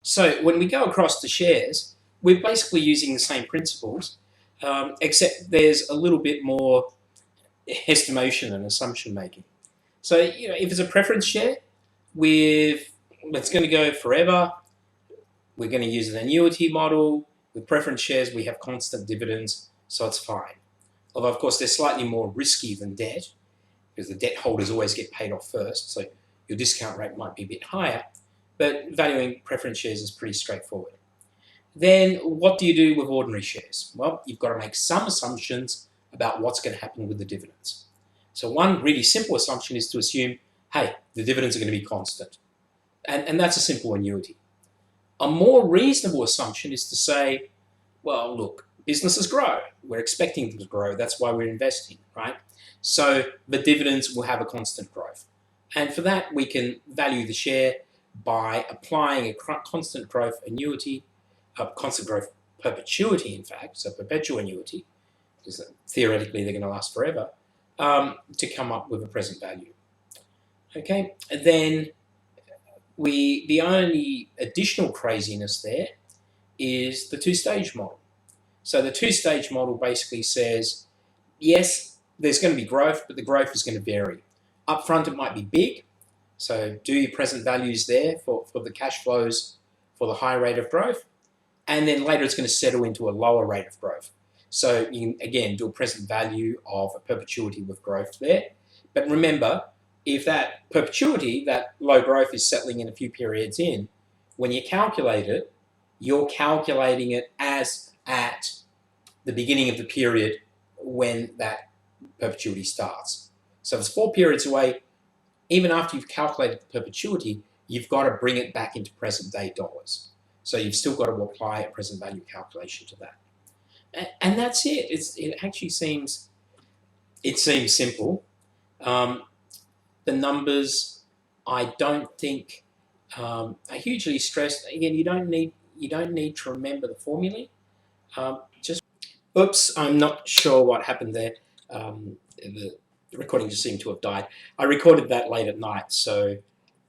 So when we go across to shares, we're basically using the same principles, except there's a little bit more estimation and assumption making. So if it's a preference share, it's going to go forever. We're going to use an annuity model. With preference shares, we have constant dividends, so it's fine. Although, of course, they're slightly more risky than debt, because the debt holders always get paid off first, so your discount rate might be a bit higher, but valuing preference shares is pretty straightforward. Then what do you do with ordinary shares? Well, you've got to make some assumptions about what's going to happen with the dividends. So one really simple assumption is to assume, hey, the dividends are going to be constant. And that's a simple annuity. A more reasonable assumption is to say, well, look, businesses grow. We're expecting them to grow. That's why we're investing, right? So the dividends will have a constant growth. And for that, we can value the share by applying a constant growth annuity, a constant growth perpetuity, in fact, so perpetual annuity, because theoretically they're going to last forever, to come up with a present value. Okay, and then the only additional craziness there is the two-stage model. So the two-stage model basically says, yes, there's going to be growth, but the growth is going to vary. Up front, it might be big, so do your present values there for the cash flows for the high rate of growth, and then later it's going to settle into a lower rate of growth. So you can, again, do a present value of a perpetuity with growth there. But remember, if that perpetuity, that low growth, is settling in a few periods in, when you calculate it, you're calculating it as at the beginning of the period when that perpetuity starts. So if it's 4 periods away, even after you've calculated the perpetuity, you've got to bring it back into present day dollars. So you've still got to apply a present value calculation to that. And that's it. It actually seems simple. The numbers, I don't think, are hugely stressed. Again, you don't need to remember the formulae. Oops, I'm not sure what happened there. The recording just seemed to have died. I recorded that late at night, so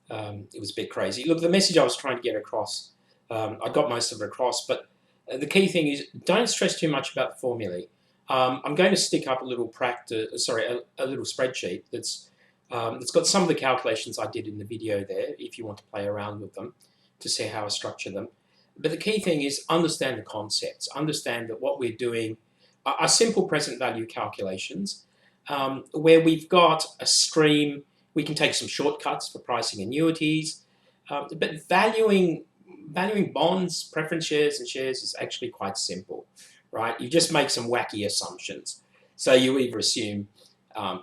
it was a bit crazy. Look, the message I was trying to get across, I got most of it across, but the key thing is don't stress too much about the formulae. I'm going to stick up a little a little spreadsheet that's got some of the calculations I did in the video there, if you want to play around with them to see how I structure them. But the key thing is understand the concepts. Understand that what we're doing are simple present value calculations where we've got a stream. We can take some shortcuts for pricing annuities, but valuing bonds, preference shares, and shares is actually quite simple, right? You just make some wacky assumptions. So you either assume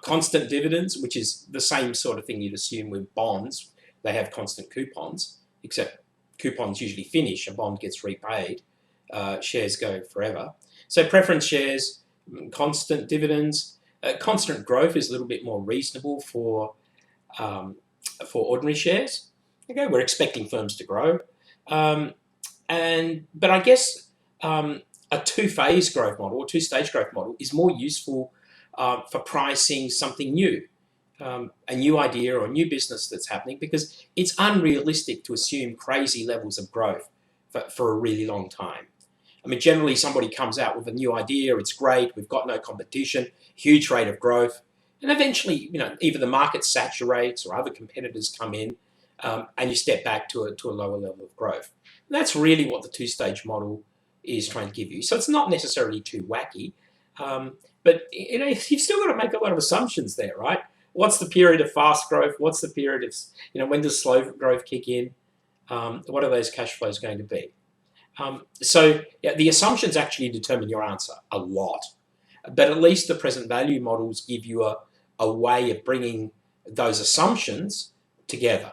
constant dividends, which is the same sort of thing you'd assume with bonds. They have constant coupons, except coupons usually finish, a bond gets repaid, shares go forever. So preference shares, constant dividends, constant growth is a little bit more reasonable for ordinary shares. Okay, we're expecting firms to grow. But I guess a two-phase growth model or two-stage growth model is more useful for pricing something new, a new idea or a new business that's happening, because it's unrealistic to assume crazy levels of growth for a really long time. I mean, generally somebody comes out with a new idea, it's great, we've got no competition, huge rate of growth, and eventually, either the market saturates or other competitors come in, and you step back to a lower level of growth. And that's really what the two-stage model is trying to give you. So it's not necessarily too wacky, but you've still got to make a lot of assumptions there, right? What's the period of fast growth? What's the period of, when does slow growth kick in? What are those cash flows going to be? So the assumptions actually determine your answer a lot, but at least the present value models give you a way of bringing those assumptions together.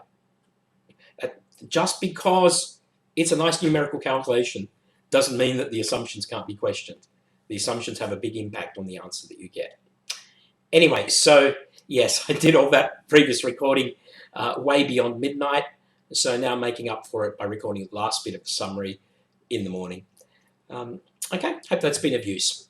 Just because it's a nice numerical calculation doesn't mean that the assumptions can't be questioned. The assumptions have a big impact on the answer that you get. Anyway, so yes, I did all that previous recording way beyond midnight, so now I'm making up for it by recording the last bit of the summary in the morning. Okay, hope that's been of use.